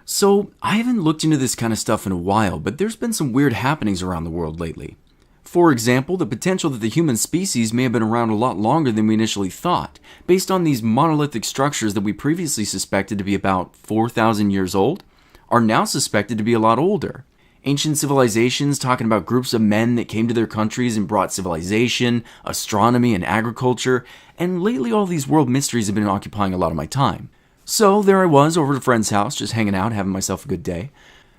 So, I haven't looked into this kind of stuff in a while, but there's been some weird happenings around the world lately. For example, the potential that the human species may have been around a lot longer than we initially thought, based on these monolithic structures that we previously suspected to be about 4,000 years old, are now suspected to be a lot older. Ancient civilizations talking about groups of men that came to their countries and brought civilization, astronomy, and agriculture, and lately all these world mysteries have been occupying a lot of my time. So there I was over at a friend's house, just hanging out, having myself a good day,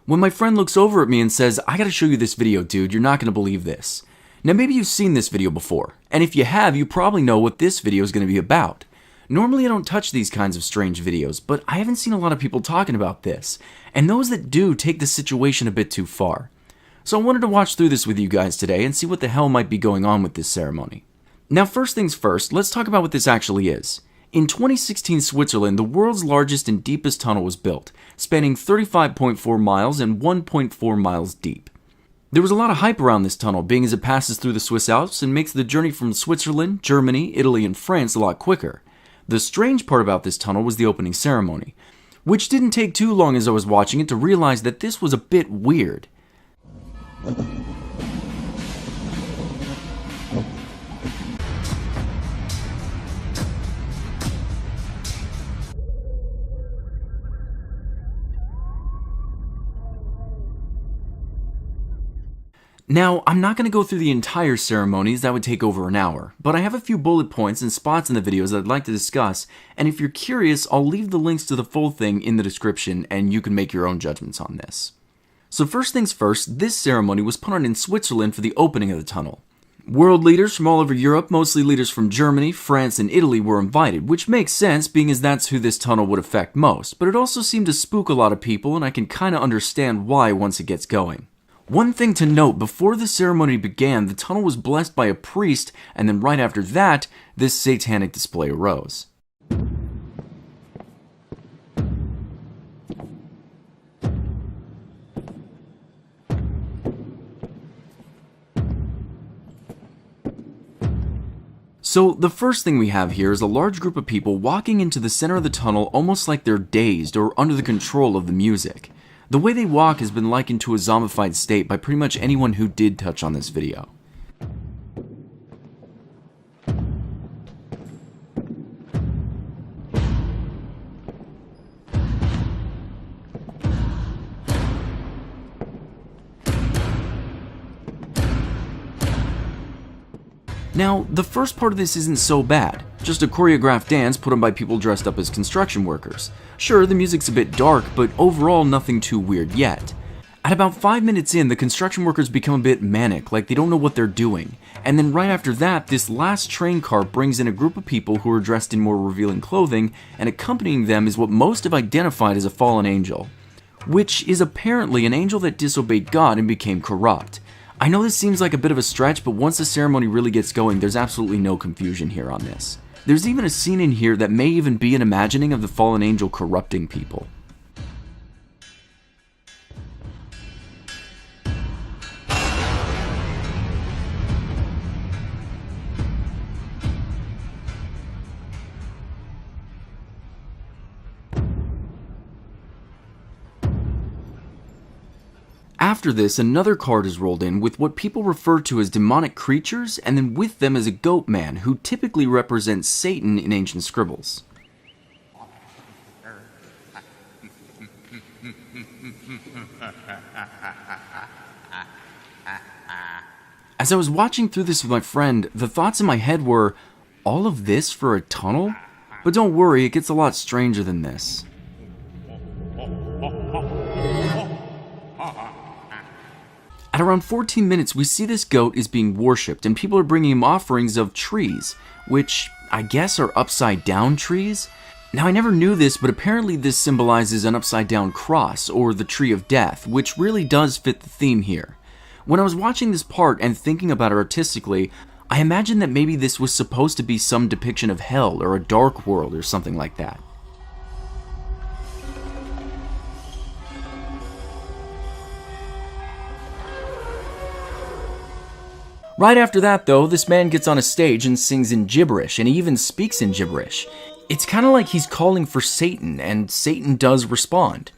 when my friend looks over at me and says, "I gotta show you this video, dude, you're not gonna believe this." Now maybe you've seen this video before, and if you have, you probably know what this video is gonna be about. Normally I don't touch these kinds of strange videos, but I haven't seen a lot of people talking about this, and those that do take the situation a bit too far. So I wanted to watch through this with you guys today and see what the hell might be going on with this ceremony. Now first things first, let's talk about what this actually is. In 2016 Switzerland, the world's largest and deepest tunnel was built, spanning 35.4 miles and 1.4 miles deep. There was a lot of hype around this tunnel, being as it passes through the Swiss Alps and makes the journey from Switzerland, Germany, Italy, and France a lot quicker. The strange part about this tunnel was the opening ceremony, which didn't take too long as I was watching it to realize that this was a bit weird. Now, I'm not going to go through the entire ceremonies, that would take over an hour, but I have a few bullet points and spots in the videos that I'd like to discuss, and if you're curious, I'll leave the links to the full thing in the description and you can make your own judgments on this. So first things first, this ceremony was put on in Switzerland for the opening of the tunnel. World leaders from all over Europe, mostly leaders from Germany, France, and Italy were invited, which makes sense being as that's who this tunnel would affect most, but it also seemed to spook a lot of people and I can kinda understand why once it gets going. One thing to note, before the ceremony began, the tunnel was blessed by a priest, and then right after that, this satanic display arose. So the first thing we have here is a large group of people walking into the center of the tunnel almost like they're dazed or under the control of the music. The way they walk has been likened to a zombified state by pretty much anyone who did touch on this video. Now, the first part of this isn't so bad. Just a choreographed dance put on by people dressed up as construction workers. Sure, the music's a bit dark, but overall nothing too weird yet. At about 5 minutes in, the construction workers become a bit manic, like they don't know what they're doing. And then right after that, this last train car brings in a group of people who are dressed in more revealing clothing, and accompanying them is what most have identified as a fallen angel, which is apparently an angel that disobeyed God and became corrupt. I know this seems like a bit of a stretch, but once the ceremony really gets going, there's absolutely no confusion here on this. There's even a scene in here that may even be an imagining of the fallen angel corrupting people. After this, another card is rolled in with what people refer to as demonic creatures, and then with them is a goat man, who typically represents Satan in ancient scribbles. As I was watching through this with my friend, the thoughts in my head were, all of this for a tunnel? But don't worry, it gets a lot stranger than this. At around 14 minutes, we see this goat is being worshipped, and people are bringing him offerings of trees, which I guess are upside down trees? Now I never knew this, but apparently this symbolizes an upside down cross, or the tree of death, which really does fit the theme here. When I was watching this part and thinking about it artistically, I imagined that maybe this was supposed to be some depiction of hell or a dark world or something like that. Right after that though, this man gets on a stage and sings in gibberish, and he even speaks in gibberish. It's kind of like he's calling for Satan, and Satan does respond.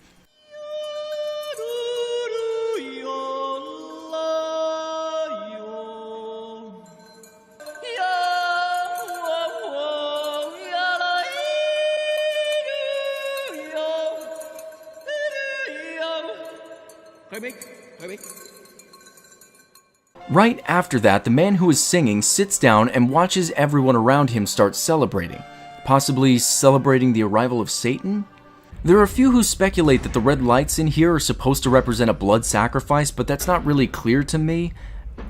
Right after that, the man who is singing sits down and watches everyone around him start celebrating, possibly celebrating the arrival of Satan? There are a few who speculate that the red lights in here are supposed to represent a blood sacrifice, but that's not really clear to me,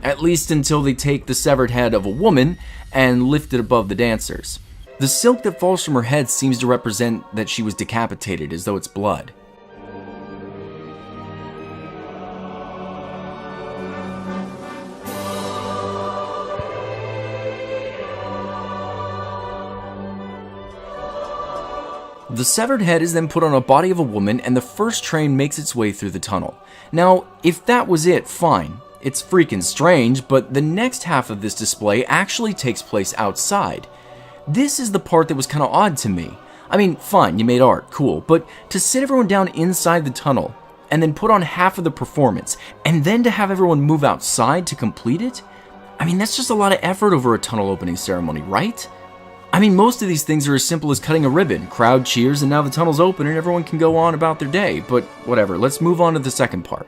at least until they take the severed head of a woman and lift it above the dancers. The silk that falls from her head seems to represent that she was decapitated, as though it's blood. The severed head is then put on a body of a woman, and the first train makes its way through the tunnel. Now, if that was it, fine. It's freaking strange, but the next half of this display actually takes place outside. This is the part that was kind of odd to me. I mean, fine, you made art, cool, but to sit everyone down inside the tunnel, and then put on half of the performance, and then to have everyone move outside to complete it? I mean, that's just a lot of effort over a tunnel opening ceremony, right? I mean, most of these things are as simple as cutting a ribbon, crowd cheers, and now the tunnel's open and everyone can go on about their day, but whatever, let's move on to the second part.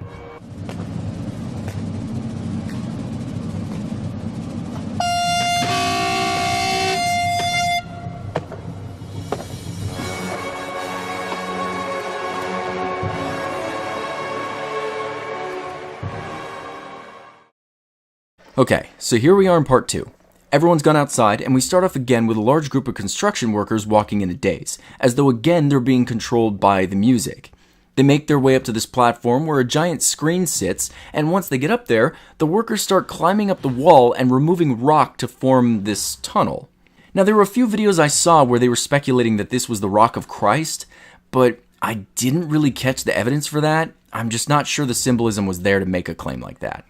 Okay, so here we are in part 2. Everyone's gone outside, and we start off again with a large group of construction workers walking in a daze, as though again they're being controlled by the music. They make their way up to this platform where a giant screen sits, and once they get up there, the workers start climbing up the wall and removing rock to form this tunnel. Now, there were a few videos I saw where they were speculating that this was the rock of Christ, but I didn't really catch the evidence for that. I'm just not sure the symbolism was there to make a claim like that.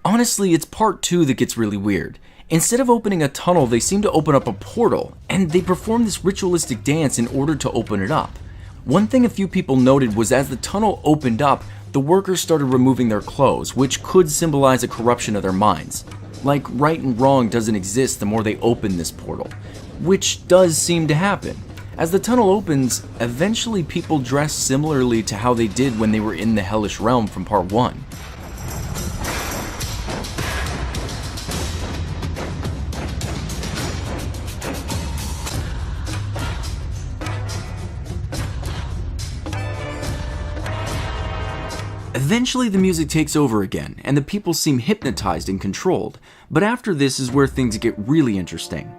Honestly, it's part 2 that gets really weird. Instead of opening a tunnel, they seem to open up a portal, and they perform this ritualistic dance in order to open it up. One thing a few people noted was as the tunnel opened up, the workers started removing their clothes, which could symbolize a corruption of their minds. Like right and wrong doesn't exist the more they open this portal, which does seem to happen. As the tunnel opens, eventually people dress similarly to how they did when they were in the hellish realm from part 1. Eventually the music takes over again, and the people seem hypnotized and controlled, but after this is where things get really interesting.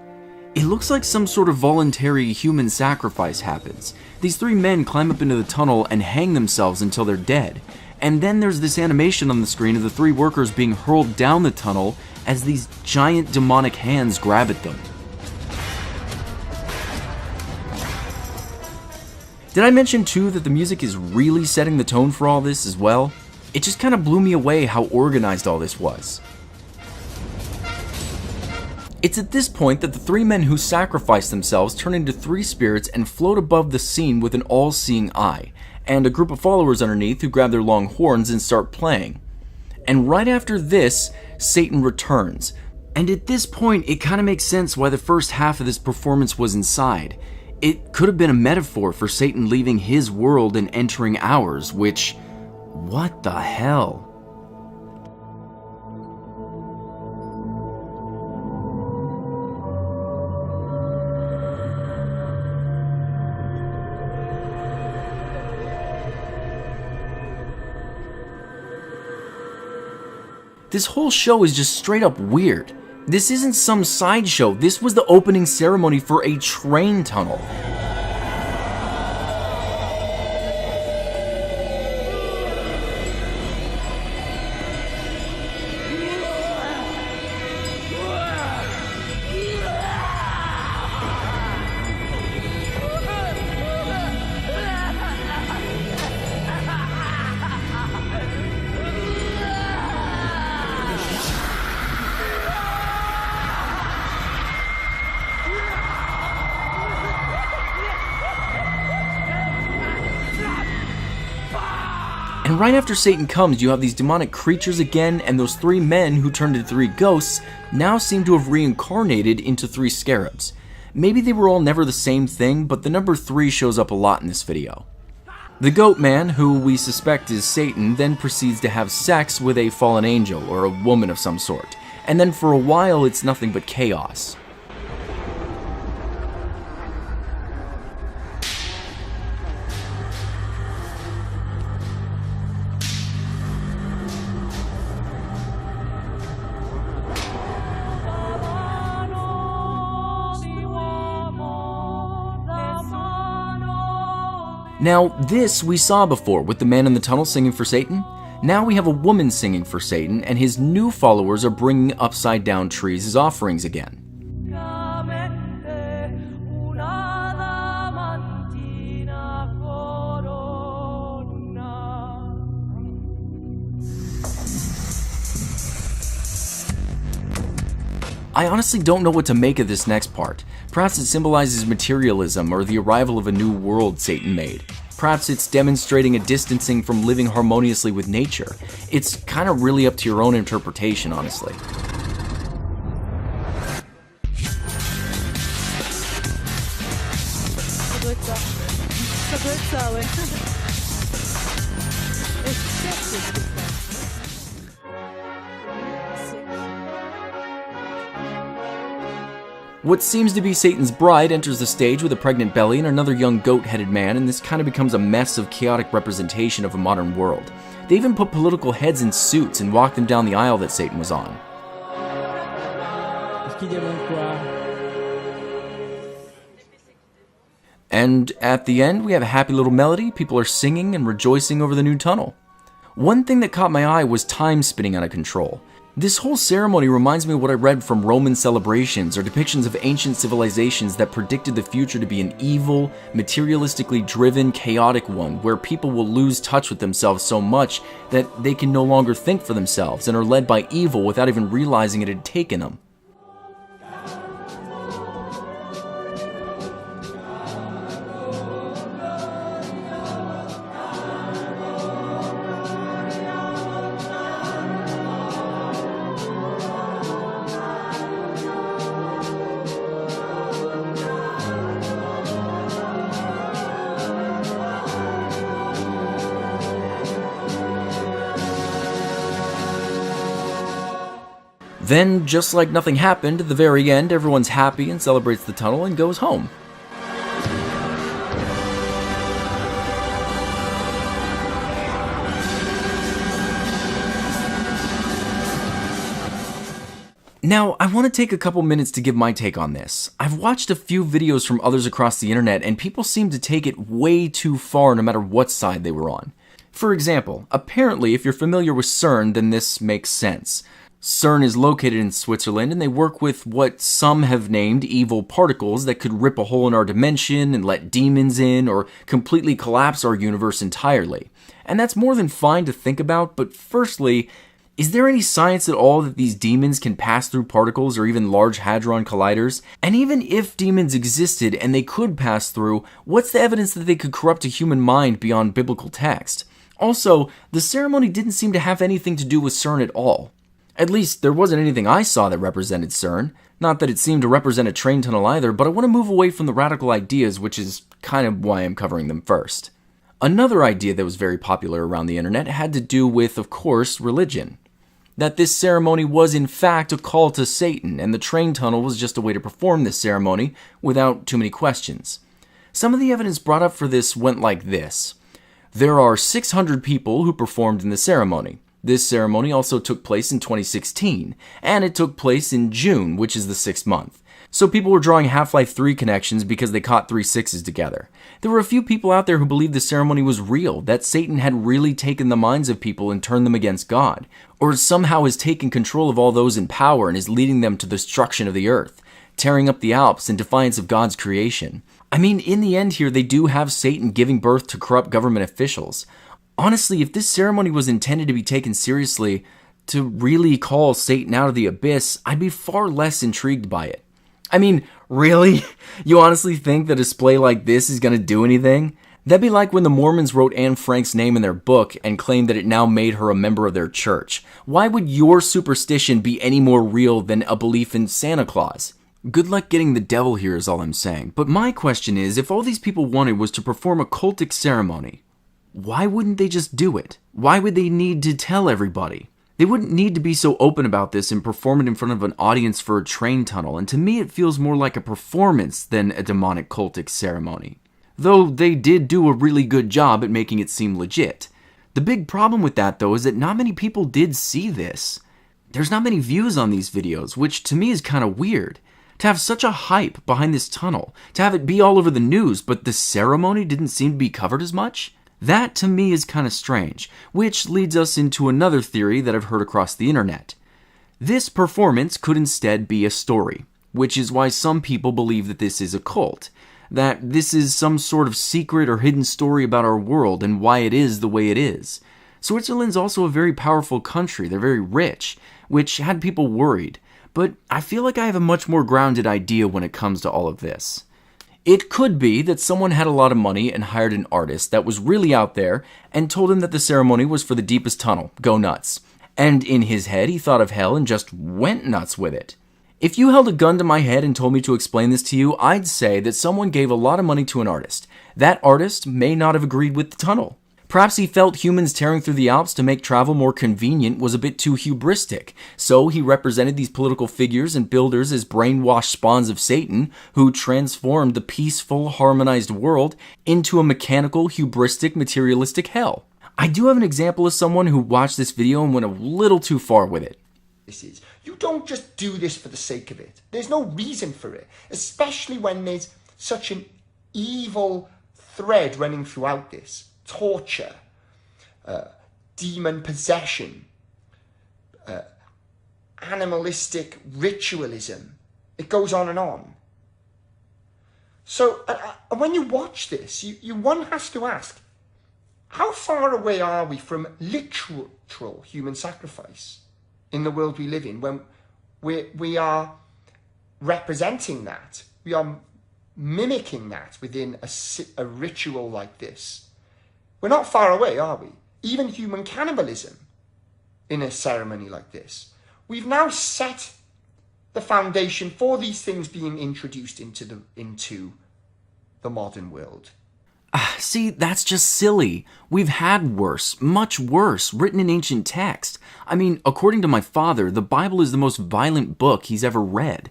It looks like some sort of voluntary human sacrifice happens. These 3 men climb up into the tunnel and hang themselves until they're dead, and then there's this animation on the screen of the 3 workers being hurled down the tunnel as these giant demonic hands grab at them. Did I mention too that the music is really setting the tone for all this as well? It just kind of blew me away how organized all this was. It's at this point that the 3 men who sacrifice themselves turn into 3 spirits and float above the scene with an all-seeing eye, and a group of followers underneath who grab their long horns and start playing. And right after this, Satan returns. And at this point, it kind of makes sense why the first half of this performance was inside. It could have been a metaphor for Satan leaving his world and entering ours, which... what the hell? This whole show is just straight up weird. This isn't some sideshow, this was the opening ceremony for a train tunnel. And right after Satan comes, you have these demonic creatures again, and those 3 men who turned into 3 ghosts now seem to have reincarnated into 3 scarabs. Maybe they were all never the same thing, but the number 3 shows up a lot in this video. The goat man, who we suspect is Satan, then proceeds to have sex with a fallen angel or a woman of some sort, and then for a while it's nothing but chaos. Now, this we saw before with the man in the tunnel singing for Satan. Now we have a woman singing for Satan, and his new followers are bringing upside down trees as offerings again. I honestly don't know what to make of this next part. Perhaps it symbolizes materialism or the arrival of a new world Satan made. Perhaps it's demonstrating a distancing from living harmoniously with nature. It's kind of really up to your own interpretation, honestly. What seems to be Satan's bride enters the stage with a pregnant belly and another young goat-headed man, and this kind of becomes a mess of chaotic representation of a modern world. They even put political heads in suits and walk them down the aisle that Satan was on. And at the end, we have a happy little melody. People are singing and rejoicing over the new tunnel. One thing that caught my eye was time spinning out of control. This whole ceremony reminds me of what I read from Roman celebrations or depictions of ancient civilizations that predicted the future to be an evil, materialistically driven, chaotic one, where people will lose touch with themselves so much that they can no longer think for themselves and are led by evil without even realizing it had taken them. Then, just like nothing happened, at the very end, everyone's happy and celebrates the tunnel and goes home. Now, I want to take a couple minutes to give my take on this. I've watched a few videos from others across the internet, and people seem to take it way too far no matter what side they were on. For example, apparently if you're familiar with CERN, then this makes sense. CERN is located in Switzerland, and they work with what some have named evil particles that could rip a hole in our dimension and let demons in, or completely collapse our universe entirely. And that's more than fine to think about, but firstly, is there any science at all that these demons can pass through particles or even large hadron colliders? And even if demons existed and they could pass through, what's the evidence that they could corrupt a human mind beyond biblical text? Also, the ceremony didn't seem to have anything to do with CERN at all. At least, there wasn't anything I saw that represented CERN. Not that it seemed to represent a train tunnel either, but I want to move away from the radical ideas, which is kind of why I'm covering them first. Another idea that was very popular around the internet had to do with, of course, religion. That this ceremony was in fact a call to Satan, and the train tunnel was just a way to perform this ceremony without too many questions. Some of the evidence brought up for this went like this. There are 600 people who performed in the ceremony. This ceremony also took place in 2016, and it took place in June, which is the 6th month. So people were drawing Half-Life 3 connections because they caught 3 6s together. There were a few people out there who believed the ceremony was real, that Satan had really taken the minds of people and turned them against God, or somehow has taken control of all those in power and is leading them to the destruction of the earth, tearing up the Alps in defiance of God's creation. I mean, in the end here, they do have Satan giving birth to corrupt government officials. Honestly, if this ceremony was intended to be taken seriously, to really call Satan out of the abyss, I'd be far less intrigued by it. I mean, really? You honestly think that a display like this is going to do anything? That'd be like when the Mormons wrote Anne Frank's name in their book and claimed that it now made her a member of their church. Why would your superstition be any more real than a belief in Santa Claus? Good luck getting the devil here is all I'm saying. But my question is, if all these people wanted was to perform a cultic ceremony, why wouldn't they just do it? Why would they need to tell everybody? They wouldn't need to be so open about this and perform it in front of an audience for a train tunnel, and to me it feels more like a performance than a demonic cultic ceremony. Though they did do a really good job at making it seem legit. The big problem with that, though, is that not many people did see this. There's not many views on these videos, which to me is kind of weird. To have such a hype behind this tunnel, to have it be all over the news, but the ceremony didn't seem to be covered as much? That, to me, is kind of strange, which leads us into another theory that I've heard across the internet. This performance could instead be a story, which is why some people believe that this is a cult, that this is some sort of secret or hidden story about our world and why it is the way it is. Switzerland's also a very powerful country, they're very rich, which had people worried, but I feel like I have a much more grounded idea when it comes to all of this. It could be that someone had a lot of money and hired an artist that was really out there and told him that the ceremony was for the deepest tunnel, go nuts. And in his head he thought of hell and just went nuts with it. If you held a gun to my head and told me to explain this to you, I'd say that someone gave a lot of money to an artist. That artist may not have agreed with the tunnel. Perhaps he felt humans tearing through the Alps to make travel more convenient was a bit too hubristic, so he represented these political figures and builders as brainwashed spawns of Satan who transformed the peaceful, harmonized world into a mechanical, hubristic, materialistic hell. I do have an example of someone who watched this video and went a little too far with it. This is. You don't just do this for the sake of it. There's no reason for it, especially when there's such an evil thread running throughout this. Torture, demon possession, animalistic ritualism. It goes on and on. So when you watch this, one has to ask, how far away are we from literal human sacrifice in the world we live in when we are representing that? We are mimicking that within a ritual like this. We're not far away, are we? Even human cannibalism in a ceremony like this. We've now set the foundation for these things being introduced into the modern world. See, that's just silly. We've had worse, much worse, written in ancient text. I mean, according to my father, the Bible is the most violent book he's ever read.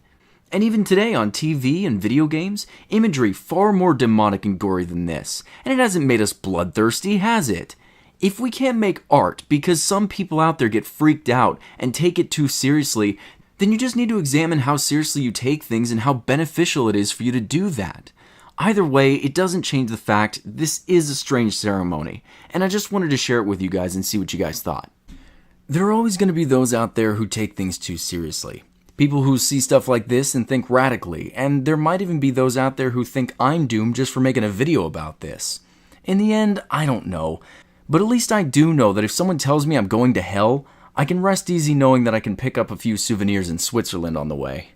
And even today on TV and video games, imagery far more demonic and gory than this. And it hasn't made us bloodthirsty, has it? If we can't make art because some people out there get freaked out and take it too seriously, then you just need to examine how seriously you take things and how beneficial it is for you to do that. Either way, it doesn't change the fact this is a strange ceremony, and I just wanted to share it with you guys and see what you guys thought. There are always going to be those out there who take things too seriously. People who see stuff like this and think radically, and there might even be those out there who think I'm doomed just for making a video about this. In the end, I don't know, but at least I do know that if someone tells me I'm going to hell, I can rest easy knowing that I can pick up a few souvenirs in Switzerland on the way.